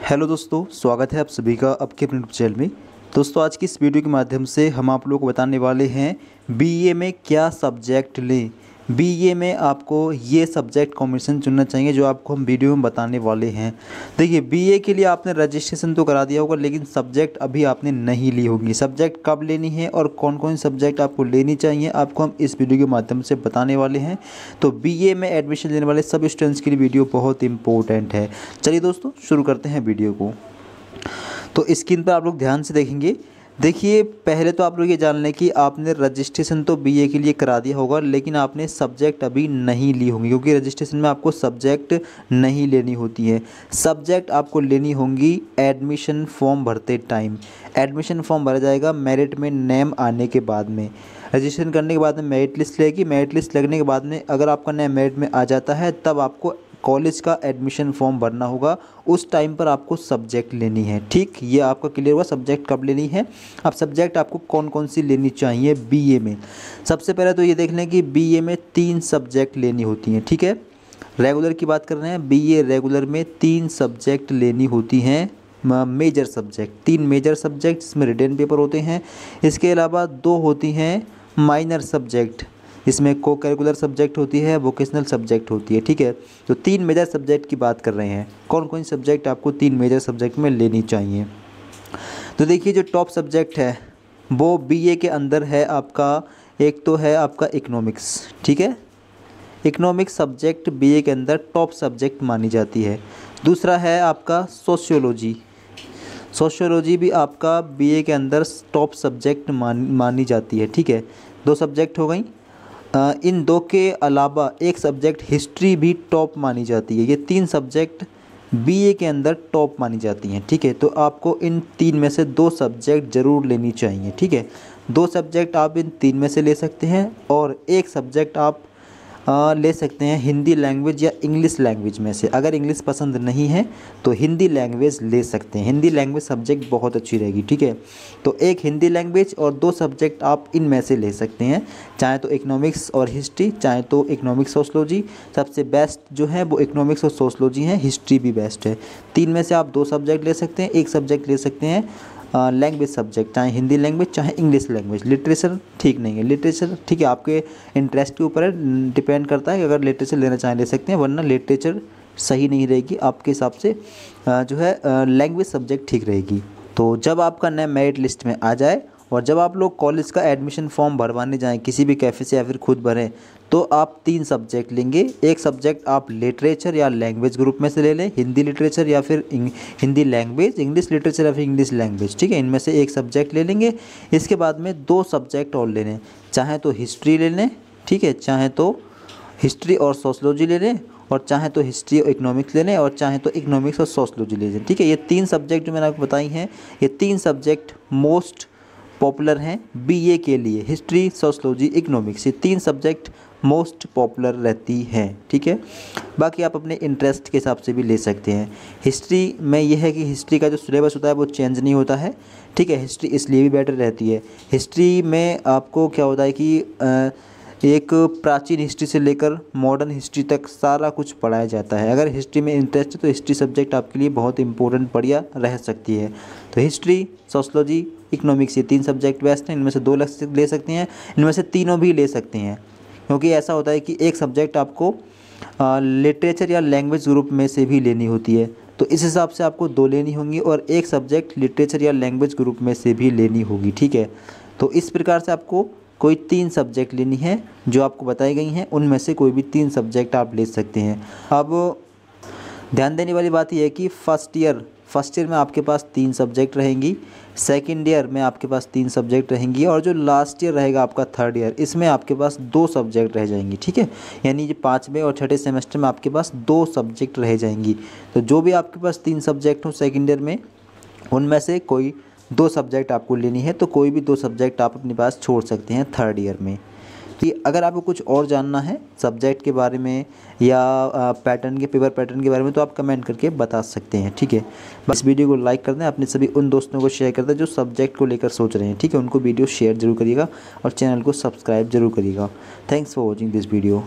Hello दोस्तों, स्वागत है आप सभी का आपके अपने यूट्यूब चैनल में। दोस्तों, आज की इस वीडियो के माध्यम से हम आप लोगों को बताने वाले हैं बीए में क्या सब्जेक्ट लें। बीए में आपको ये सब्जेक्ट कॉम्बिनेशन चुनना चाहिए जो आपको हम वीडियो में बताने वाले हैं। देखिए, बीए के लिए आपने रजिस्ट्रेशन तो करा दिया होगा, लेकिन सब्जेक्ट अभी आपने नहीं ली होगी। सब्जेक्ट कब लेनी है और कौन कौन सब्जेक्ट आपको लेनी चाहिए, आपको हम इस वीडियो के माध्यम से बताने वाले हैं। तो बीए में एडमिशन लेने वाले सब स्टूडेंट्स के लिए वीडियो बहुत इंपॉर्टेंट है। चलिए दोस्तों, शुरू करते हैं वीडियो को। तो स्क्रीन पर आप लोग ध्यान से देखेंगे। देखिए, पहले तो आप लोग ये जान लें कि आपने रजिस्ट्रेशन तो बीए के लिए करा दिया होगा, लेकिन आपने सब्जेक्ट अभी नहीं ली होंगी, क्योंकि रजिस्ट्रेशन में आपको सब्जेक्ट नहीं लेनी होती है। सब्जेक्ट आपको लेनी होंगी एडमिशन फॉर्म भरते टाइम। एडमिशन फॉर्म भरा जाएगा मेरिट में नेम आने के बाद में। रजिस्ट्रेशन करने के बाद में मेरिट लिस्ट लगेगी। मेरिट लिस्ट लगने के बाद में अगर आपका नेम मेरिट में आ जाता है, तब आपको कॉलेज का एडमिशन फॉर्म भरना होगा। उस टाइम पर आपको सब्जेक्ट लेनी है। ठीक, ये आपका क्लियर हुआ सब्जेक्ट कब लेनी है। अब सब्जेक्ट आपको कौन कौन सी लेनी चाहिए बीए में। सबसे पहले तो ये देख लें कि बीए में 3 सब्जेक्ट लेनी होती हैं। ठीक है, रेगुलर की बात कर रहे हैं। बीए रेगुलर में 3 सब्जेक्ट लेनी होती हैं। मेजर सब्जेक्ट, 3 मेजर सब्जेक्ट इसमें रिटन पेपर होते हैं। इसके अलावा 2 होती हैं माइनर सब्जेक्ट, इसमें को करिकुलर सब्जेक्ट होती है, वोकेशनल सब्जेक्ट होती है। ठीक है, तो 3 मेजर सब्जेक्ट की बात कर रहे हैं। कौन कौन सब्जेक्ट आपको 3 मेजर सब्जेक्ट में लेनी चाहिए। तो देखिए, जो टॉप सब्जेक्ट है वो बीए के अंदर है आपका, एक तो है आपका इकोनॉमिक्स। ठीक है, इकोनॉमिक्स सब्जेक्ट बीए के अंदर टॉप सब्जेक्ट मानी जाती है। दूसरा है आपका सोशियोलॉजी। सोशियोलॉजी भी आपका बीए के अंदर टॉप सब्जेक्ट मानी जाती है। ठीक है, 2 सब्जेक्ट हो गई। इन 2 के अलावा एक सब्जेक्ट हिस्ट्री भी टॉप मानी जाती है। ये 3 सब्जेक्ट बीए के अंदर टॉप मानी जाती हैं। ठीक है, तो आपको इन 3 में से 2 सब्जेक्ट ज़रूर लेनी चाहिए। ठीक है, 2 सब्जेक्ट आप इन 3 में से ले सकते हैं, और एक सब्जेक्ट आप ले सकते हैं हिंदी लैंग्वेज या इंग्लिश लैंग्वेज में से। अगर इंग्लिश पसंद नहीं है तो हिंदी लैंग्वेज ले सकते हैं। हिंदी लैंग्वेज सब्जेक्ट बहुत अच्छी रहेगी। ठीक है, तो एक हिंदी लैंग्वेज और 2 सब्जेक्ट आप इनमें से ले सकते हैं, चाहे तो इकोनॉमिक्स और हिस्ट्री, चाहे तो इकोनॉमिक्स सोशलॉजी। सबसे बेस्ट जो है वो इकोनॉमिक्स और सोशलॉजी है, हिस्ट्री भी बेस्ट है। 3 में से आप 2 सब्जेक्ट ले सकते हैं। एक सब्जेक्ट ले सकते हैं लैंग्वेज सब्जेक्ट, चाहे हिंदी लैंग्वेज चाहे इंग्लिश लैंग्वेज। लिटरेचर ठीक नहीं है। लिटरेचर ठीक है, आपके इंटरेस्ट के ऊपर डिपेंड करता है कि अगर लिटरेचर लेना चाहें ले सकते हैं, वरना लिटरेचर सही नहीं रहेगी आपके हिसाब से। जो है लैंग्वेज सब्जेक्ट ठीक रहेगी। तो जब आपका नाम मेरिट लिस्ट में आ जाए और जब आप लोग कॉलेज का एडमिशन फॉर्म भरवाने जाएं, किसी भी कैफ़े से या फिर खुद भरें, तो आप 3 सब्जेक्ट लेंगे। एक सब्जेक्ट आप लिटरेचर या लैंग्वेज ग्रुप में से ले लें, हिंदी लिटरेचर या फिर हिंदी लैंग्वेज, इंग्लिश लिटरेचर या फिर इंग्लिश लैंग्वेज। ठीक है, इनमें से एक सब्जेक्ट ले लेंगे। इसके बाद में 2 सब्जेक्ट और ले लें, चाहे तो हिस्ट्री ले लें। ठीक है, चाहे तो हिस्ट्री और सोशलॉजी ले लें, और चाहे तो हिस्ट्री और इकोनॉमिक्स ले लें, और चाहे तो इकोनॉमिक्स और सोशलॉजी ले लें। ठीक है, ये 3 सब्जेक्ट जो मैंने आपको बताई हैं, ये 3 सब्जेक्ट मोस्ट पॉपुलर हैं बीए के लिए। हिस्ट्री, सोशलॉजी, इकोनॉमिक्स, ये 3 सब्जेक्ट मोस्ट पॉपुलर रहती हैं। ठीक है, बाकी आप अपने इंटरेस्ट के हिसाब से भी ले सकते हैं। हिस्ट्री में यह है कि हिस्ट्री का जो सिलेबस होता है वो चेंज नहीं होता है। ठीक है, हिस्ट्री इसलिए भी बेटर रहती है। हिस्ट्री में आपको क्या होता है कि एक प्राचीन हिस्ट्री से लेकर मॉडर्न हिस्ट्री तक सारा कुछ पढ़ाया जाता है। अगर हिस्ट्री में इंटरेस्ट है तो हिस्ट्री सब्जेक्ट आपके लिए बहुत इंपॉर्टेंट बढ़िया रह सकती है। तो हिस्ट्री, सोशलॉजी, इकोनॉमिक्स, ये 3 सब्जेक्ट बेस्ट हैं। इनमें से 2 ले सकते हैं, इनमें से तीनों भी ले सकते हैं, क्योंकि ऐसा होता है कि एक सब्जेक्ट आपको लिटरेचर या लैंग्वेज ग्रुप में से भी लेनी होती है। तो इस हिसाब से आपको 2 लेनी होंगी, और एक सब्जेक्ट लिटरेचर या लैंग्वेज ग्रुप में से भी लेनी होगी। ठीक है, तो इस प्रकार से आपको कोई 3 सब्जेक्ट लेनी है जो आपको बताई गई हैं, उनमें से कोई भी 3 सब्जेक्ट आप ले सकते हैं। अब ध्यान देने वाली बात यह है कि फर्स्ट ईयर में आपके पास 3 सब्जेक्ट रहेंगी, सेकंड ईयर में आपके पास 3 सब्जेक्ट रहेंगी, और जो लास्ट ईयर रहेगा आपका थर्ड ईयर, इसमें आपके पास 2 सब्जेक्ट रह जाएंगी। ठीक है, यानी जो 5वें और छठे सेमेस्टर में आपके पास 2 सब्जेक्ट रह जाएंगी। तो जो भी आपके पास 3 सब्जेक्ट हो सेकेंड ईयर में, उनमें से कोई 2 सब्जेक्ट आपको लेनी है, तो कोई भी 2 सब्जेक्ट आप अपने पास छोड़ सकते हैं थर्ड ईयर में। तो अगर आपको कुछ और जानना है सब्जेक्ट के बारे में या पैटर्न के पेपर पैटर्न के बारे में, तो आप कमेंट करके बता सकते हैं। ठीक है, बस वीडियो को लाइक कर दें, अपने सभी उन दोस्तों को शेयर कर दें जो सब्जेक्ट को लेकर सोच रहे हैं। ठीक है, उनको वीडियो शेयर जरूर करिएगा और चैनल को सब्सक्राइब जरूर करिएगा। Thanks for watching this video.